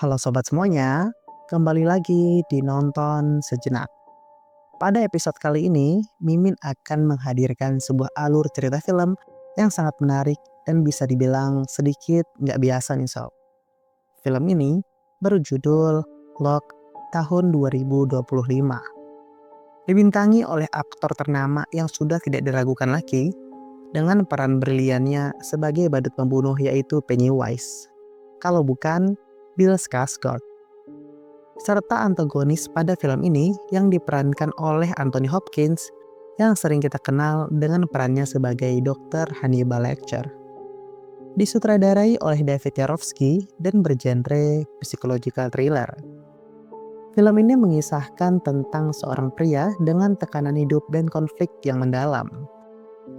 Halo sobat semuanya, kembali lagi di Nonton Sejenak. Pada episode kali ini, Mimin akan menghadirkan sebuah alur cerita film yang sangat menarik dan bisa dibilang sedikit nggak biasa nih sob. Film ini berjudul Lock tahun 2025. Dibintangi oleh aktor ternama yang sudah tidak diragukan lagi dengan peran briliannya sebagai badut pembunuh yaitu Pennywise. Kalau bukan Bill Skarsgård. Serta antagonis pada film ini yang diperankan oleh Anthony Hopkins yang sering kita kenal dengan perannya sebagai Dr. Hannibal Lecter. Disutradarai oleh David Yarovsky dan bergenre psychological thriller. Film ini mengisahkan tentang seorang pria dengan tekanan hidup dan konflik yang mendalam.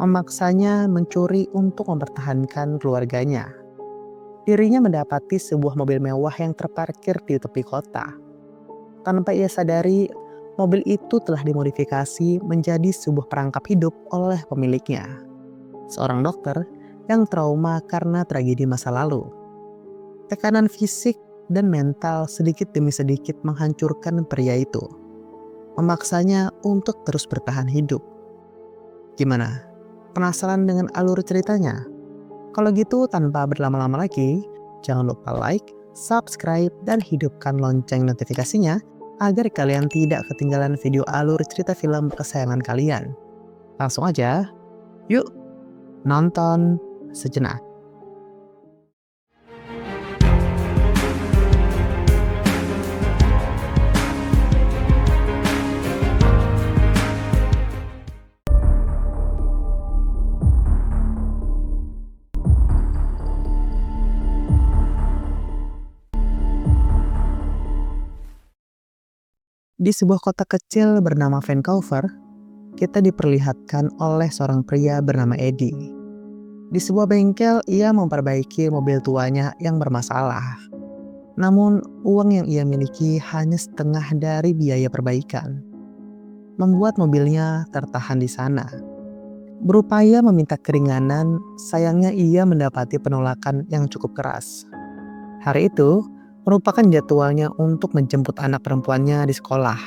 Memaksanya mencuri untuk mempertahankan keluarganya. Dirinya mendapati sebuah mobil mewah yang terparkir di tepi kota. Tanpa ia sadari, mobil itu telah dimodifikasi menjadi sebuah perangkap hidup oleh pemiliknya. Seorang dokter yang trauma karena tragedi masa lalu. Tekanan fisik dan mental sedikit demi sedikit menghancurkan pria itu. Memaksanya untuk terus bertahan hidup. Gimana? Penasaran dengan alur ceritanya? Kalau gitu tanpa berlama-lama lagi, jangan lupa like, subscribe, dan hidupkan lonceng notifikasinya agar kalian tidak ketinggalan video alur cerita film kesayangan kalian. Langsung aja, yuk nonton sejenak. Di sebuah kota kecil bernama Vancouver, kita diperlihatkan oleh seorang pria bernama Eddie. Di sebuah bengkel, ia memperbaiki mobil tuanya yang bermasalah. Namun, uang yang ia miliki hanya setengah dari biaya perbaikan. Membuat mobilnya tertahan di sana. Berupaya meminta keringanan, sayangnya ia mendapati penolakan yang cukup keras. Hari itu, merupakan jadwalnya untuk menjemput anak perempuannya di sekolah.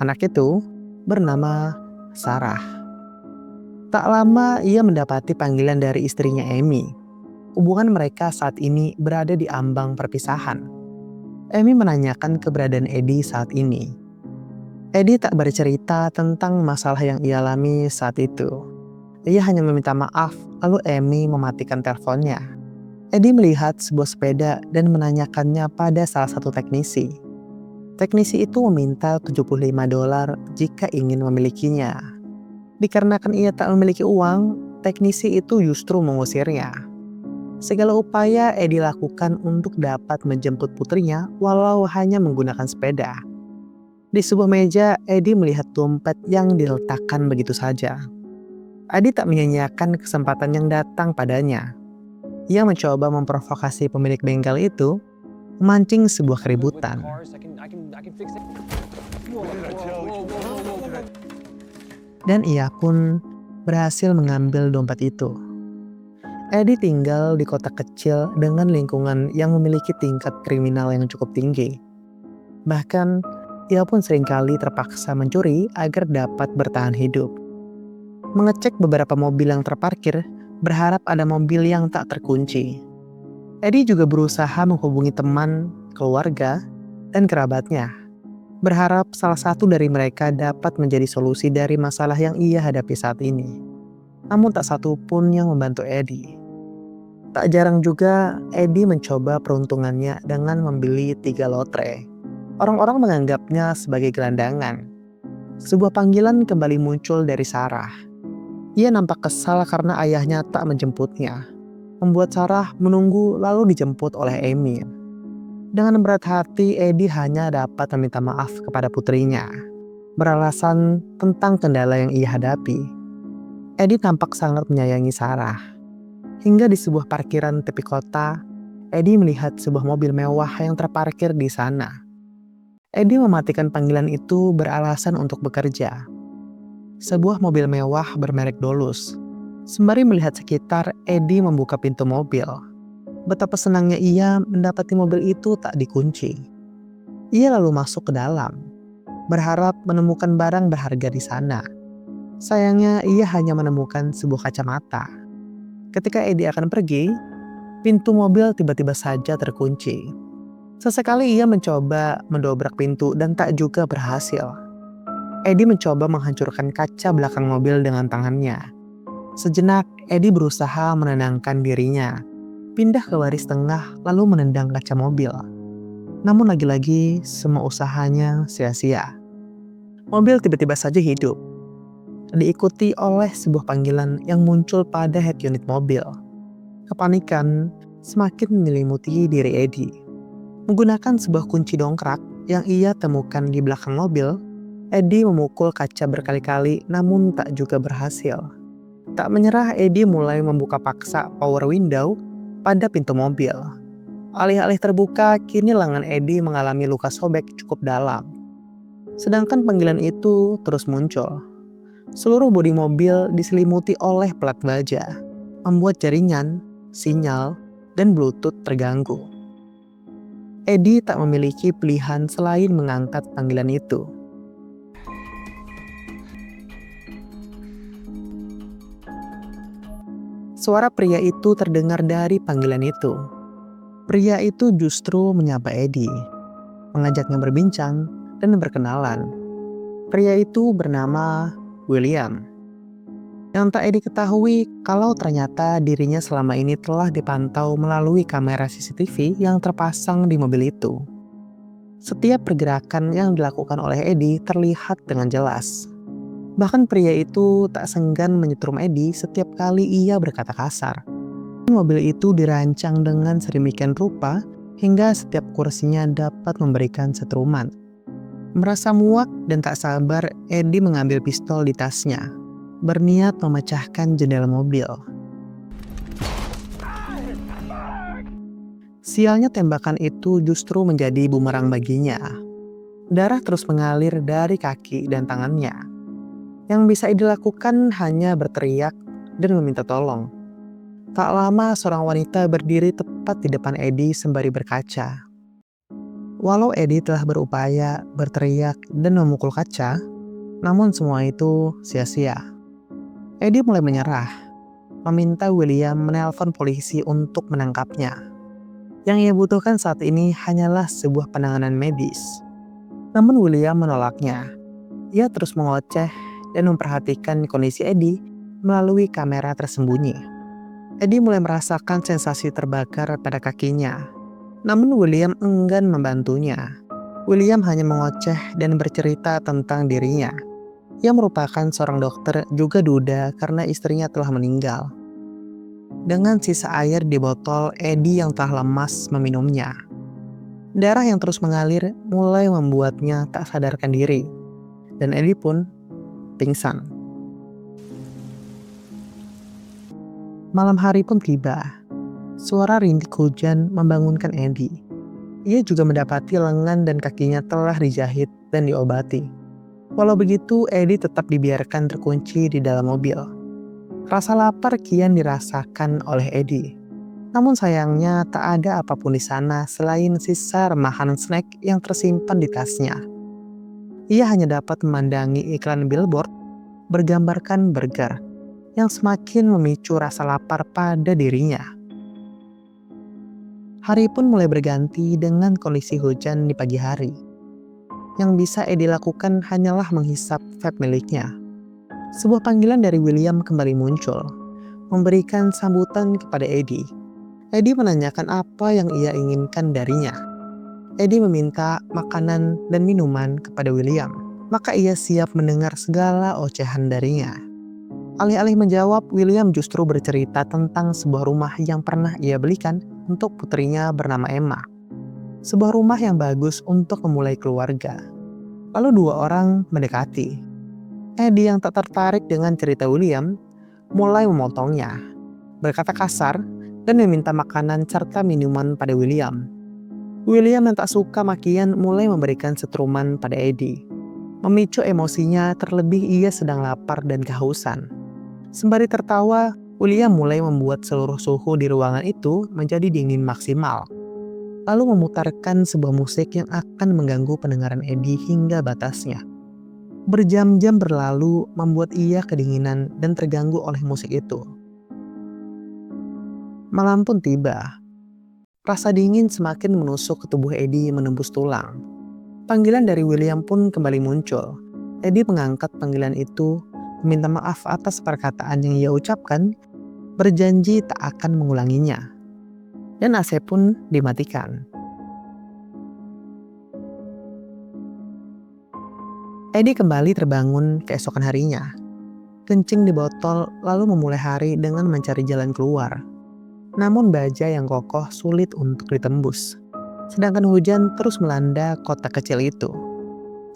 Anak itu bernama Sarah. Tak lama ia mendapati panggilan dari istrinya Amy. Hubungan mereka saat ini berada di ambang perpisahan. Amy menanyakan keberadaan Eddie saat ini. Eddie tak bercerita tentang masalah yang ia alami saat itu. Ia hanya meminta maaf, lalu Amy mematikan teleponnya. Eddie melihat sebuah sepeda dan menanyakannya pada salah satu teknisi. Teknisi itu meminta $75 jika ingin memilikinya. Dikarenakan ia tak memiliki uang, teknisi itu justru mengusirnya. Segala upaya Eddie lakukan untuk dapat menjemput putrinya walau hanya menggunakan sepeda. Di sebuah meja, Eddie melihat dompet yang diletakkan begitu saja. Eddie tak menyia-nyiakan kesempatan yang datang padanya. Ia mencoba memprovokasi pemilik bengkel itu, memancing sebuah keributan. Dan ia pun berhasil mengambil dompet itu. Eddie tinggal di kota kecil dengan lingkungan yang memiliki tingkat kriminal yang cukup tinggi. Bahkan, ia pun seringkali terpaksa mencuri agar dapat bertahan hidup. Mengecek beberapa mobil yang terparkir, berharap ada mobil yang tak terkunci. Eddie juga berusaha menghubungi teman, keluarga, dan kerabatnya. Berharap salah satu dari mereka dapat menjadi solusi dari masalah yang ia hadapi saat ini. Namun tak satu pun yang membantu Eddie. Tak jarang juga Eddie mencoba peruntungannya dengan membeli 3 lotre. Orang-orang menganggapnya sebagai gelandangan. Sebuah panggilan kembali muncul dari Sarah. Ia nampak kesal karena ayahnya tak menjemputnya. Membuat Sarah menunggu lalu dijemput oleh Amy. Dengan berat hati, Eddie hanya dapat meminta maaf kepada putrinya. Beralasan tentang kendala yang ia hadapi. Eddie tampak sangat menyayangi Sarah. Hingga di sebuah parkiran tepi kota, Eddie melihat sebuah mobil mewah yang terparkir di sana. Eddie mematikan panggilan itu beralasan untuk bekerja. Sebuah mobil mewah bermerek Dolus. Sembari melihat sekitar, Eddie membuka pintu mobil. Betapa senangnya ia mendapati mobil itu tak dikunci. Ia lalu masuk ke dalam, berharap menemukan barang berharga di sana. Sayangnya ia hanya menemukan sebuah kacamata. Ketika Eddie akan pergi, pintu mobil tiba-tiba saja terkunci. Sesekali ia mencoba mendobrak pintu dan tak juga berhasil. Eddie mencoba menghancurkan kaca belakang mobil dengan tangannya. Sejenak, Eddie berusaha menenangkan dirinya. Pindah ke baris tengah lalu menendang kaca mobil. Namun lagi-lagi semua usahanya sia-sia. Mobil tiba-tiba saja hidup, diikuti oleh sebuah panggilan yang muncul pada head unit mobil. Kepanikan semakin menyelimuti diri Eddie. Menggunakan sebuah kunci dongkrak yang ia temukan di belakang mobil, Eddie memukul kaca berkali-kali namun tak juga berhasil. Tak menyerah, Eddie mulai membuka paksa power window pada pintu mobil. Alih-alih terbuka, kini lengan Eddie mengalami luka sobek cukup dalam. Sedangkan panggilan itu terus muncul. Seluruh bodi mobil diselimuti oleh pelat baja, membuat jaringan, sinyal, dan Bluetooth terganggu. Eddie tak memiliki pilihan selain mengangkat panggilan itu. Suara pria itu terdengar dari panggilan itu. Pria itu justru menyapa Eddie, mengajaknya berbincang dan berkenalan. Pria itu bernama William. Yang tak Eddie ketahui kalau ternyata dirinya selama ini telah dipantau melalui kamera CCTV yang terpasang di mobil itu. Setiap pergerakan yang dilakukan oleh Eddie terlihat dengan jelas. Bahkan pria itu tak senggan menyetrum Eddie setiap kali ia berkata kasar. Mobil itu dirancang dengan sedemikian rupa hingga setiap kursinya dapat memberikan setruman. Merasa muak dan tak sabar, Eddie mengambil pistol di tasnya, berniat memecahkan jendela mobil. Sialnya tembakan itu justru menjadi bumerang baginya. Darah terus mengalir dari kaki dan tangannya. Yang bisa Eddie lakukan hanya berteriak dan meminta tolong. Tak lama seorang wanita berdiri tepat di depan Eddie sembari berkaca. Walau Eddie telah berupaya berteriak dan memukul kaca, namun semua itu sia-sia. Eddie mulai menyerah, meminta William menelpon polisi untuk menangkapnya. Yang ia butuhkan saat ini hanyalah sebuah penanganan medis. Namun William menolaknya. Ia terus mengoceh dan memperhatikan kondisi Eddie melalui kamera tersembunyi. Eddie mulai merasakan sensasi terbakar pada kakinya. Namun William enggan membantunya. William hanya mengoceh dan bercerita tentang dirinya. Ia merupakan seorang dokter juga duda karena istrinya telah meninggal. Dengan sisa air di botol, Eddie yang telah lemas meminumnya. Darah yang terus mengalir mulai membuatnya tak sadarkan diri. Dan Eddie pun pingsan. Malam hari pun tiba. Suara rintik hujan membangunkan Eddie. Ia juga mendapati lengan dan kakinya telah dijahit dan diobati. Walau begitu, Eddie tetap dibiarkan terkunci di dalam mobil. Rasa lapar kian dirasakan oleh Eddie. Namun sayangnya tak ada apapun di sana selain sisa remahan snack yang tersimpan di tasnya. Ia hanya dapat memandangi iklan billboard bergambarkan burger yang semakin memicu rasa lapar pada dirinya. Hari pun mulai berganti dengan kondisi hujan di pagi hari. Yang bisa Eddie lakukan hanyalah menghisap vape miliknya. Sebuah panggilan dari William kembali muncul, memberikan sambutan kepada Eddie. Eddie menanyakan apa yang ia inginkan darinya. Eddie meminta makanan dan minuman kepada William, maka ia siap mendengar segala ocehan darinya. Alih-alih menjawab, William justru bercerita tentang sebuah rumah yang pernah ia belikan untuk putrinya bernama Emma. Sebuah rumah yang bagus untuk memulai keluarga. Lalu dua orang mendekati. Eddie yang tak tertarik dengan cerita William mulai memotongnya, berkata kasar dan meminta makanan serta minuman pada William. William yang tak suka makian mulai memberikan setruman pada Eddie, memicu emosinya terlebih ia sedang lapar dan kehausan. Sembari tertawa, William mulai membuat seluruh suhu di ruangan itu menjadi dingin maksimal, lalu memutarkan sebuah musik yang akan mengganggu pendengaran Eddie hingga batasnya. Berjam-jam berlalu membuat ia kedinginan dan terganggu oleh musik itu. Malam pun tiba. Rasa dingin semakin menusuk ke tubuh Eddie menembus tulang. Panggilan dari William pun kembali muncul. Eddie mengangkat panggilan itu, meminta maaf atas perkataan yang ia ucapkan, berjanji tak akan mengulanginya. Dan AC pun dimatikan. Eddie kembali terbangun keesokan harinya. Kencing di botol lalu memulai hari dengan mencari jalan keluar. Namun baja yang kokoh sulit untuk ditembus. Sedangkan hujan terus melanda kota kecil itu.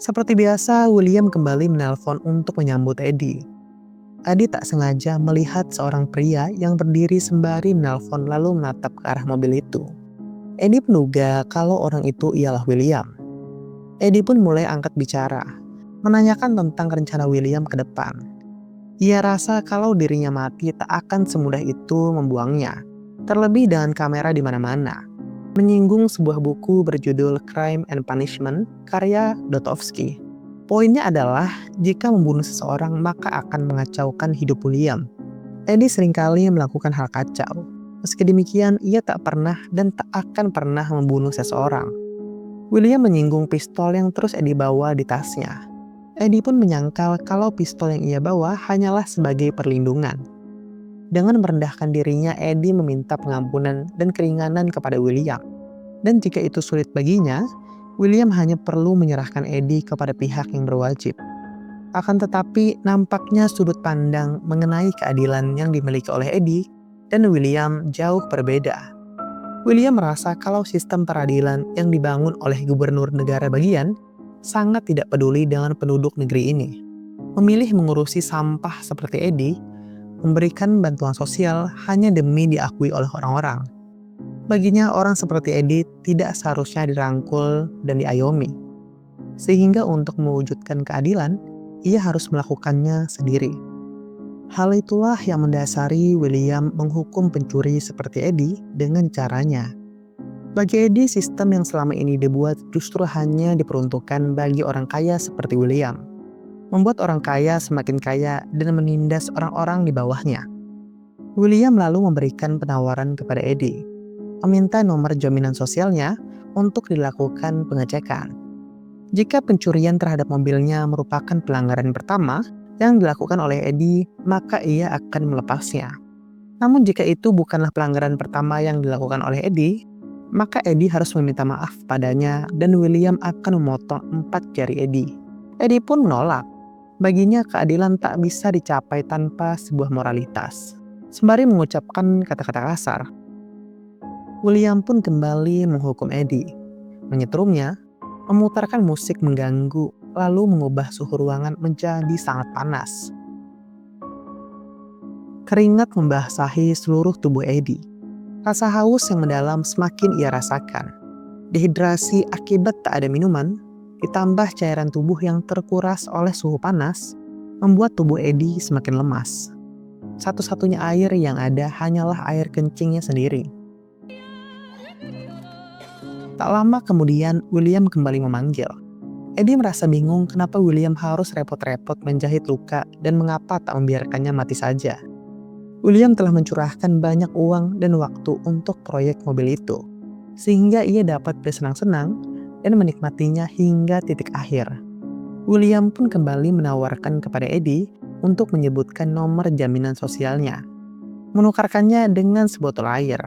Seperti biasa, William kembali menelpon untuk menyambut Eddie. Eddie tak sengaja melihat seorang pria yang berdiri sembari menelpon lalu menatap ke arah mobil itu. Eddie menduga kalau orang itu ialah William. Eddie pun mulai angkat bicara, menanyakan tentang rencana William ke depan. Ia rasa kalau dirinya mati tak akan semudah itu membuangnya. Terlebih dengan kamera di mana-mana. Menyinggung sebuah buku berjudul Crime and Punishment karya Dostoevsky. Poinnya adalah jika membunuh seseorang maka akan mengacaukan hidup William. Eddie seringkali melakukan hal kacau. Meski demikian ia tak pernah dan tak akan pernah membunuh seseorang. William menyinggung pistol yang terus Eddie bawa di tasnya. Eddie pun menyangkal kalau pistol yang ia bawa hanyalah sebagai perlindungan. Dengan merendahkan dirinya, Eddie meminta pengampunan dan keringanan kepada William. Dan jika itu sulit baginya, William hanya perlu menyerahkan Eddie kepada pihak yang berwajib. Akan tetapi, nampaknya sudut pandang mengenai keadilan yang dimiliki oleh Eddie dan William jauh berbeda. William merasa kalau sistem peradilan yang dibangun oleh gubernur negara bagian sangat tidak peduli dengan penduduk negeri ini. Memilih mengurusi sampah seperti Eddie, memberikan bantuan sosial hanya demi diakui oleh orang-orang. Baginya orang seperti Eddie tidak seharusnya dirangkul dan diayomi. Sehingga untuk mewujudkan keadilan, ia harus melakukannya sendiri. Hal itulah yang mendasari William menghukum pencuri seperti Eddie dengan caranya. Bagi Eddie, sistem yang selama ini dibuat justru hanya diperuntukkan bagi orang kaya seperti William. Membuat orang kaya semakin kaya dan menindas orang-orang di bawahnya. William lalu memberikan penawaran kepada Eddie, meminta nomor jaminan sosialnya untuk dilakukan pengecekan. Jika pencurian terhadap mobilnya merupakan pelanggaran pertama yang dilakukan oleh Eddie, maka ia akan melepasnya. Namun jika itu bukanlah pelanggaran pertama yang dilakukan oleh Eddie, maka Eddie harus meminta maaf padanya dan William akan memotong 4 jari Eddie. Eddie pun menolak. Baginya keadilan tak bisa dicapai tanpa sebuah moralitas. Sembari mengucapkan kata-kata kasar, William pun kembali menghukum Eddie. Menyetrumnya, memutarkan musik mengganggu, lalu mengubah suhu ruangan menjadi sangat panas. Keringat membasahi seluruh tubuh Eddie. Rasa haus yang mendalam semakin ia rasakan. Dehidrasi akibat tak ada minuman, ditambah cairan tubuh yang terkuras oleh suhu panas, membuat tubuh Eddie semakin lemas. Satu-satunya air yang ada hanyalah air kencingnya sendiri. Tak lama kemudian, William kembali memanggil. Eddie merasa bingung kenapa William harus repot-repot menjahit luka dan mengapa tak membiarkannya mati saja. William telah mencurahkan banyak uang dan waktu untuk proyek mobil itu, sehingga ia dapat bersenang-senang dan menikmatinya hingga titik akhir. William pun kembali menawarkan kepada Eddie untuk menyebutkan nomor jaminan sosialnya, menukarkannya dengan sebotol air.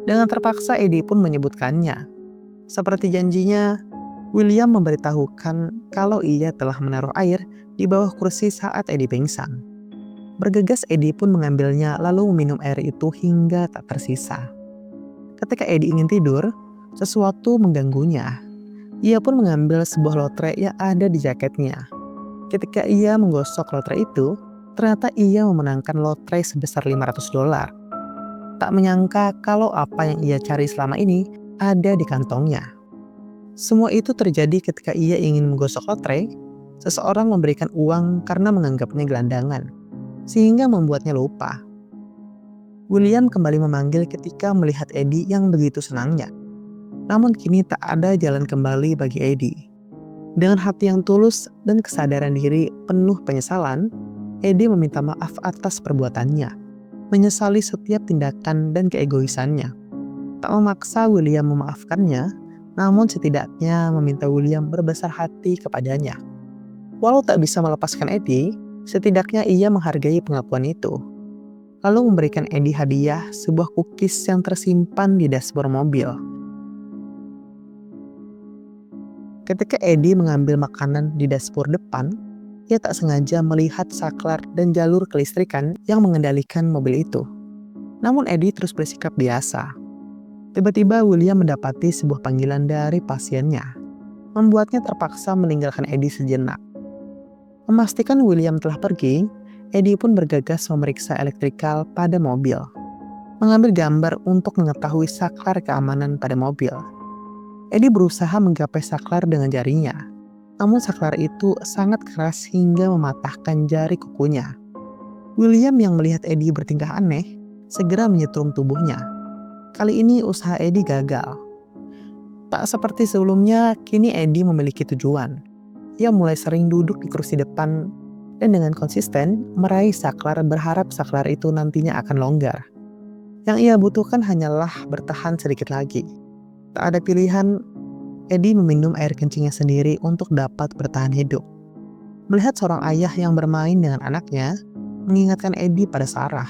Dengan terpaksa Eddie pun menyebutkannya. Seperti janjinya, William memberitahukan kalau ia telah menaruh air di bawah kursi saat Eddie pingsan. Bergegas Eddie pun mengambilnya lalu meminum air itu hingga tak tersisa. Ketika Eddie ingin tidur, sesuatu mengganggunya. Ia pun mengambil sebuah lotre yang ada di jaketnya. Ketika ia menggosok lotre itu, ternyata ia memenangkan lotre sebesar $500. Tak menyangka kalau apa yang ia cari selama ini ada di kantongnya. Semua itu terjadi ketika ia ingin menggosok lotre, seseorang memberikan uang karena menganggapnya gelandangan, sehingga membuatnya lupa. William kembali memanggil ketika melihat Eddie yang begitu senangnya. Namun kini tak ada jalan kembali bagi Eddie. Dengan hati yang tulus dan kesadaran diri penuh penyesalan, Eddie meminta maaf atas perbuatannya, menyesali setiap tindakan dan keegoisannya. Tak memaksa William memaafkannya, namun setidaknya meminta William berbesar hati kepadanya. Walau tak bisa melepaskan Eddie, setidaknya ia menghargai pengakuan itu. Lalu memberikan Eddie hadiah sebuah cookies yang tersimpan di dashboard mobil. Ketika Eddie mengambil makanan di dashboard depan, ia tak sengaja melihat saklar dan jalur kelistrikan yang mengendalikan mobil itu. Namun Eddie terus bersikap biasa. Tiba-tiba William mendapati sebuah panggilan dari pasiennya, membuatnya terpaksa meninggalkan Eddie sejenak. Memastikan William telah pergi, Eddie pun bergegas memeriksa elektrikal pada mobil, mengambil gambar untuk mengetahui saklar keamanan pada mobil. Eddie berusaha menggapai saklar dengan jarinya, namun saklar itu sangat keras hingga mematahkan jari kukunya. William yang melihat Eddie bertingkah aneh, segera menyetrum tubuhnya. Kali ini usaha Eddie gagal. Tak seperti sebelumnya, kini Eddie memiliki tujuan. Ia mulai sering duduk di kursi depan dan dengan konsisten meraih saklar berharap saklar itu nantinya akan longgar. Yang ia butuhkan hanyalah bertahan sedikit lagi. Tak ada pilihan, Eddie meminum air kencingnya sendiri untuk dapat bertahan hidup. Melihat seorang ayah yang bermain dengan anaknya, mengingatkan Eddie pada Sarah.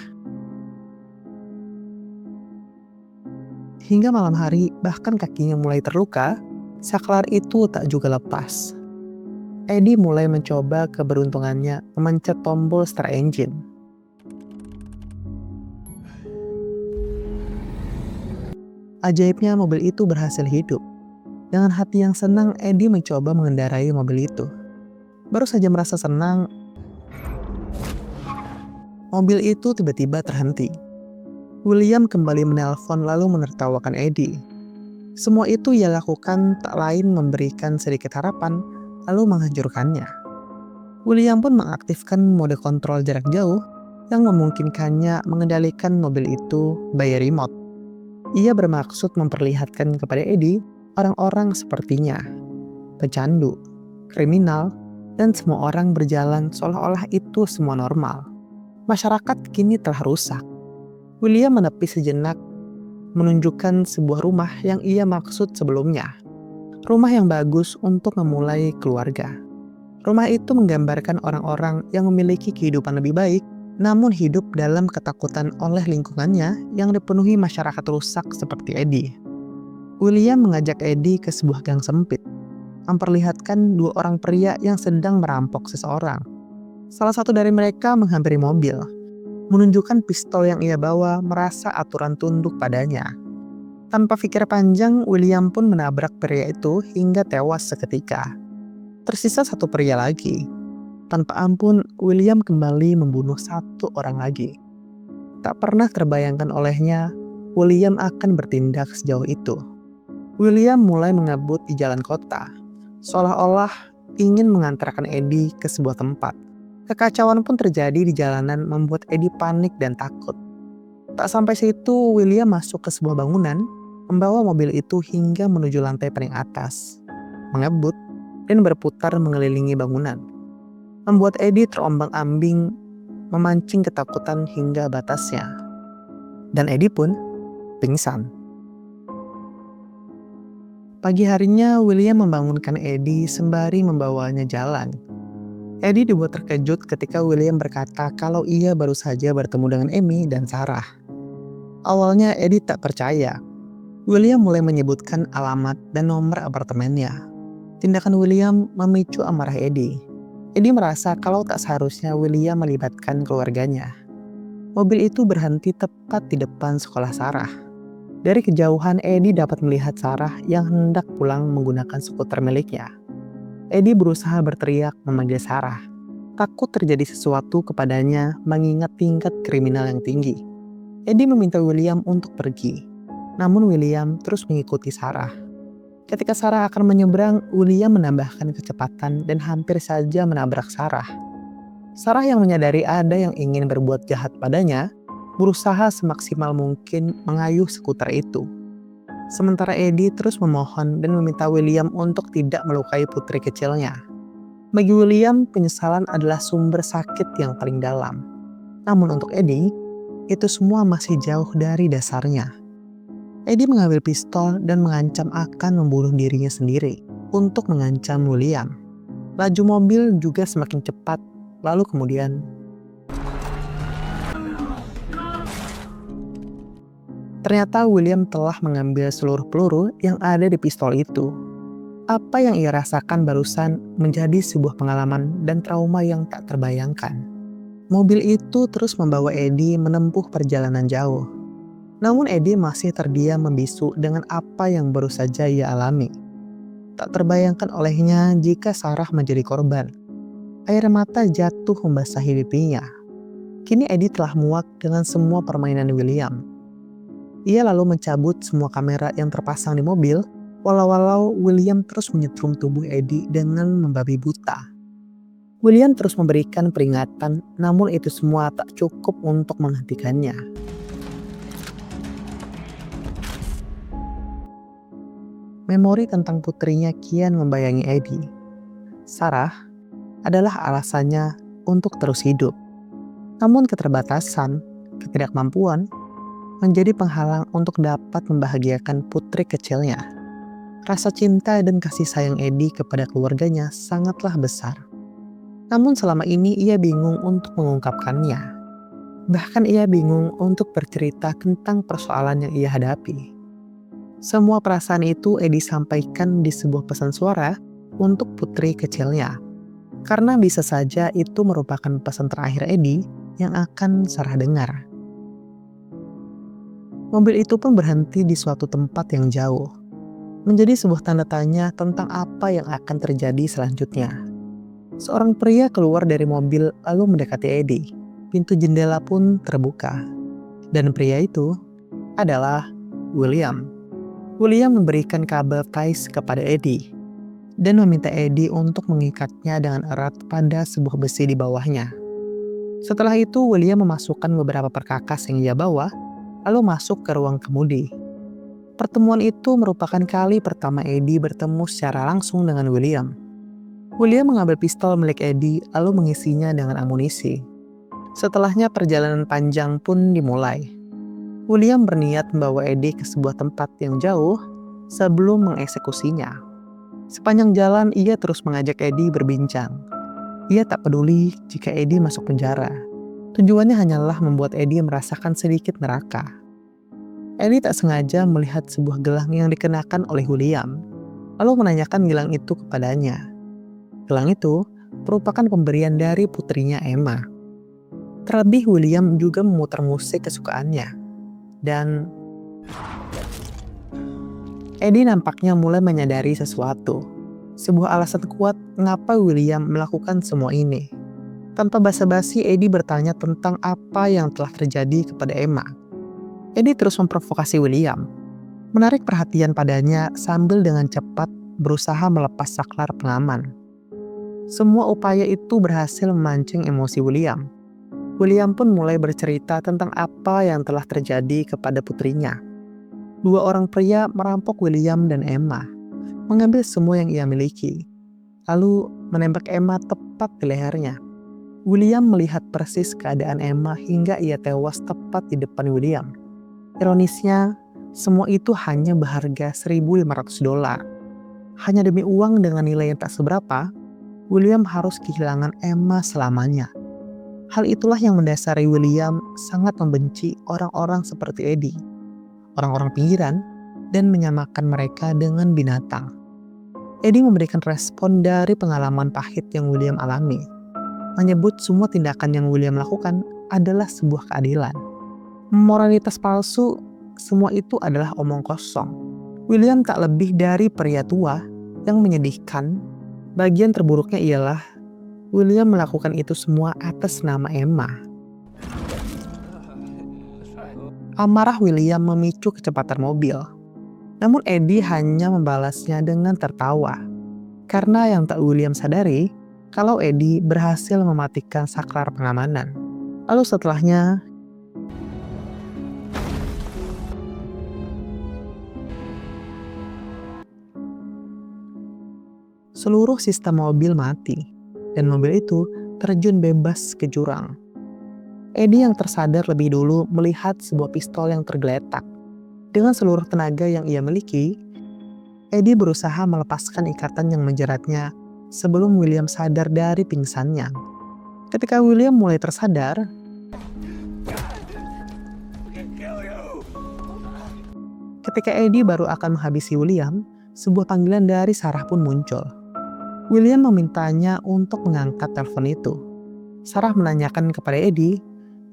Hingga malam hari, bahkan kakinya mulai terluka, saklar itu tak juga lepas. Eddie mulai mencoba keberuntungannya memencet tombol start engine. Ajaibnya mobil itu berhasil hidup. Dengan hati yang senang, Eddie mencoba mengendarai mobil itu. Baru saja merasa senang, mobil itu tiba-tiba terhenti. William kembali menelpon lalu menertawakan Eddie. Semua itu ia lakukan tak lain memberikan sedikit harapan, lalu menghancurkannya. William pun mengaktifkan mode kontrol jarak jauh yang memungkinkannya mengendalikan mobil itu by remote. Ia bermaksud memperlihatkan kepada Eddie orang-orang sepertinya, pecandu, kriminal, dan semua orang berjalan seolah-olah itu semua normal. Masyarakat kini telah rusak. William menepi sejenak, menunjukkan sebuah rumah yang ia maksud sebelumnya. Rumah yang bagus untuk memulai keluarga. Rumah itu menggambarkan orang-orang yang memiliki kehidupan lebih baik, namun hidup dalam ketakutan oleh lingkungannya yang dipenuhi masyarakat rusak seperti Eddie. William mengajak Eddie ke sebuah gang sempit, memperlihatkan dua orang pria yang sedang merampok seseorang. Salah satu dari mereka menghampiri mobil, menunjukkan pistol yang ia bawa merasa aturan tunduk padanya. Tanpa pikir panjang, William pun menabrak pria itu hingga tewas seketika. Tersisa satu pria lagi. Tanpa ampun, William kembali membunuh satu orang lagi. Tak pernah terbayangkan olehnya, William akan bertindak sejauh itu. William mulai mengebut di jalan kota, seolah-olah ingin mengantarkan Eddie ke sebuah tempat. Kekacauan pun terjadi di jalanan membuat Eddie panik dan takut. Tak sampai situ, William masuk ke sebuah bangunan, membawa mobil itu hingga menuju lantai paling atas, mengebut, dan berputar mengelilingi bangunan. Membuat Eddie terombang-ambing, memancing ketakutan hingga batasnya. Dan Eddie pun pingsan. Pagi harinya, William membangunkan Eddie sembari membawanya jalan. Eddie dibuat terkejut ketika William berkata kalau ia baru saja bertemu dengan Amy dan Sarah. Awalnya Eddie tak percaya. William mulai menyebutkan alamat dan nomor apartemennya. Tindakan William memicu amarah Eddie. Eddie merasa kalau tak seharusnya William melibatkan keluarganya. Mobil itu berhenti tepat di depan sekolah Sarah. Dari kejauhan Eddie dapat melihat Sarah yang hendak pulang menggunakan skuter miliknya. Eddie berusaha berteriak memanggil Sarah. Takut terjadi sesuatu kepadanya mengingat tingkat kriminal yang tinggi. Eddie meminta William untuk pergi. Namun William terus mengikuti Sarah. Ketika Sarah akan menyeberang, William menambahkan kecepatan dan hampir saja menabrak Sarah. Sarah yang menyadari ada yang ingin berbuat jahat padanya, berusaha semaksimal mungkin mengayuh skuter itu. Sementara Eddie terus memohon dan meminta William untuk tidak melukai putri kecilnya. Bagi William, penyesalan adalah sumber sakit yang paling dalam. Namun untuk Eddie, itu semua masih jauh dari dasarnya. Eddie mengambil pistol dan mengancam akan membunuh dirinya sendiri untuk mengancam William. Laju mobil juga semakin cepat, lalu kemudian ternyata William telah mengambil seluruh peluru yang ada di pistol itu. Apa yang ia rasakan barusan menjadi sebuah pengalaman dan trauma yang tak terbayangkan. Mobil itu terus membawa Eddie menempuh perjalanan jauh. Namun Eddie masih terdiam membisu dengan apa yang baru saja ia alami. Tak terbayangkan olehnya jika Sarah menjadi korban. Air mata jatuh membasahi pipinya. Kini Eddie telah muak dengan semua permainan William. Ia lalu mencabut semua kamera yang terpasang di mobil, walau William terus menyetrum tubuh Eddie dengan membabi buta. William terus memberikan peringatan, namun itu semua tak cukup untuk menghentikannya. Memori tentang putrinya kian membayangi Eddie. Sarah adalah alasannya untuk terus hidup. Namun keterbatasan, ketidakmampuan, menjadi penghalang untuk dapat membahagiakan putri kecilnya. Rasa cinta dan kasih sayang Eddie kepada keluarganya sangatlah besar. Namun selama ini ia bingung untuk mengungkapkannya. Bahkan ia bingung untuk bercerita tentang persoalan yang ia hadapi. Semua perasaan itu Eddie sampaikan di sebuah pesan suara untuk putri kecilnya. Karena bisa saja itu merupakan pesan terakhir Eddie yang akan Sarah dengar. Mobil itu pun berhenti di suatu tempat yang jauh. Menjadi sebuah tanda tanya tentang apa yang akan terjadi selanjutnya. Seorang pria keluar dari mobil lalu mendekati Eddie. Pintu jendela pun terbuka. Dan pria itu adalah William. William memberikan kabel ties kepada Eddie dan meminta Eddie untuk mengikatnya dengan erat pada sebuah besi di bawahnya. Setelah itu, William memasukkan beberapa perkakas yang ia bawa, lalu masuk ke ruang kemudi. Pertemuan itu merupakan kali pertama Eddie bertemu secara langsung dengan William. William mengambil pistol milik Eddie lalu mengisinya dengan amunisi. Setelahnya perjalanan panjang pun dimulai. William berniat membawa Eddie ke sebuah tempat yang jauh sebelum mengeksekusinya. Sepanjang jalan ia terus mengajak Eddie berbincang. Ia tak peduli jika Eddie masuk penjara. Tujuannya hanyalah membuat Eddie merasakan sedikit neraka. Eddie tak sengaja melihat sebuah gelang yang dikenakan oleh William, lalu menanyakan gelang itu kepadanya. Gelang itu merupakan pemberian dari putrinya Emma. Terlebih William juga memutar musik kesukaannya. Dan Eddie nampaknya mulai menyadari sesuatu. Sebuah alasan kuat mengapa William melakukan semua ini. Tanpa basa-basi, Eddie bertanya tentang apa yang telah terjadi kepada Emma. Eddie terus memprovokasi William, menarik perhatian padanya sambil dengan cepat berusaha melepas saklar pengaman. Semua upaya itu berhasil memancing emosi William. William pun mulai bercerita tentang apa yang telah terjadi kepada putrinya. Dua orang pria merampok William dan Emma, mengambil semua yang ia miliki, lalu menembak Emma tepat di lehernya. William melihat persis keadaan Emma hingga ia tewas tepat di depan William. Ironisnya, semua itu hanya berharga $1.500. Hanya demi uang dengan nilai yang tak seberapa, William harus kehilangan Emma selamanya. Hal itulah yang mendasari William sangat membenci orang-orang seperti Eddie, orang-orang pinggiran, dan menyamakan mereka dengan binatang. Eddie memberikan respon dari pengalaman pahit yang William alami, menyebut semua tindakan yang William lakukan adalah sebuah keadilan. Moralitas palsu, semua itu adalah omong kosong. William tak lebih dari pria tua yang menyedihkan. Bagian terburuknya ialah William melakukan itu semua atas nama Emma. Amarah William memicu kecepatan mobil. Namun Eddie hanya membalasnya dengan tertawa. Karena yang tak William sadari, kalau Eddie berhasil mematikan saklar pengamanan. Lalu setelahnya, seluruh sistem mobil mati, dan mobil itu terjun bebas ke jurang. Eddie yang tersadar lebih dulu melihat sebuah pistol yang tergeletak. Dengan seluruh tenaga yang ia miliki, Eddie berusaha melepaskan ikatan yang menjeratnya sebelum William sadar dari pingsannya. Ketika William mulai tersadar, ketika Eddie baru akan menghabisi William, sebuah panggilan dari Sarah pun muncul. William memintanya untuk mengangkat telepon itu. Sarah menanyakan kepada Eddie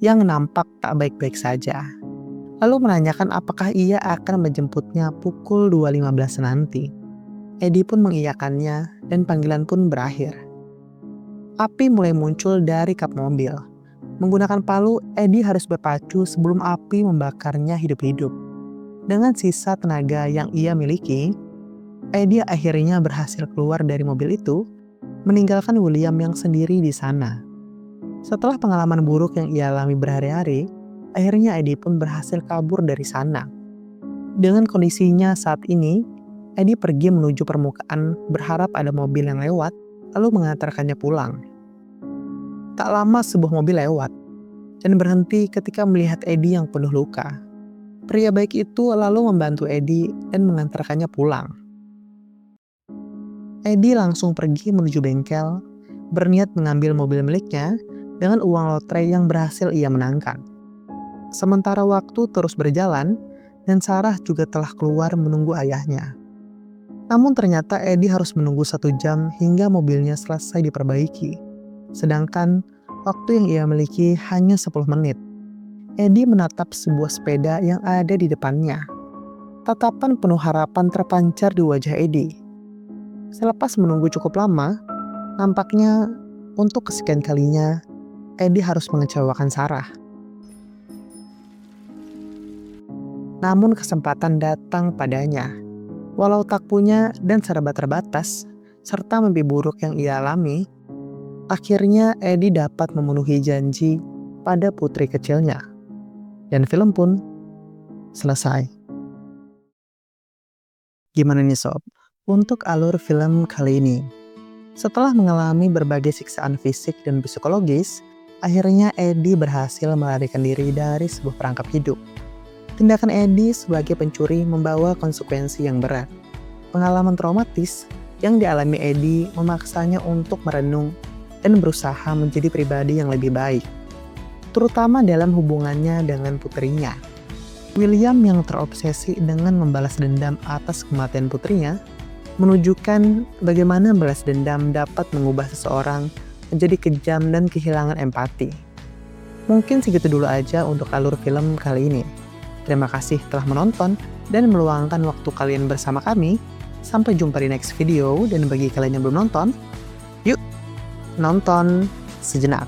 yang nampak tak baik-baik saja. Lalu menanyakan apakah ia akan menjemputnya pukul 2.15 nanti. Eddie pun mengiyakannya dan panggilan pun berakhir. Api mulai muncul dari kap mobil. Menggunakan palu, Eddie harus berpacu sebelum api membakarnya hidup-hidup. Dengan sisa tenaga yang ia miliki, Eddie akhirnya berhasil keluar dari mobil itu, meninggalkan William yang sendiri di sana. Setelah pengalaman buruk yang ia alami berhari-hari, akhirnya Eddie pun berhasil kabur dari sana. Dengan kondisinya saat ini, Eddie pergi menuju permukaan berharap ada mobil yang lewat, lalu mengantarkannya pulang. Tak lama sebuah mobil lewat, dan berhenti ketika melihat Eddie yang penuh luka. Pria baik itu lalu membantu Eddie dan mengantarkannya pulang. Eddie langsung pergi menuju bengkel, berniat mengambil mobil miliknya dengan uang lotre yang berhasil ia menangkan. Sementara waktu terus berjalan, dan Sarah juga telah keluar menunggu ayahnya. Namun ternyata Eddie harus menunggu 1 jam hingga mobilnya selesai diperbaiki. Sedangkan waktu yang ia miliki hanya 10 menit. Eddie menatap sebuah sepeda yang ada di depannya. Tatapan penuh harapan terpancar di wajah Eddie. Selepas menunggu cukup lama, nampaknya untuk kesekian kalinya Eddie harus mengecewakan Sarah. Namun kesempatan datang padanya. Walau tak punya dan serba terbatas, serta mimpi buruk yang ia alami, akhirnya Eddie dapat memenuhi janji pada putri kecilnya. Dan film pun selesai. Gimana nih sob, untuk alur film kali ini? Setelah mengalami berbagai siksaan fisik dan psikologis, akhirnya Eddie berhasil melarikan diri dari sebuah perangkap hidup. Tindakan Eddie sebagai pencuri membawa konsekuensi yang berat. Pengalaman traumatis yang dialami Eddie memaksanya untuk merenung dan berusaha menjadi pribadi yang lebih baik, terutama dalam hubungannya dengan putrinya. William yang terobsesi dengan membalas dendam atas kematian putrinya menunjukkan bagaimana balas dendam dapat mengubah seseorang menjadi kejam dan kehilangan empati. Mungkin segitu dulu aja untuk alur film kali ini. Terima kasih telah menonton dan meluangkan waktu kalian bersama kami. Sampai jumpa di next video, dan bagi kalian yang belum nonton, yuk nonton sejenak.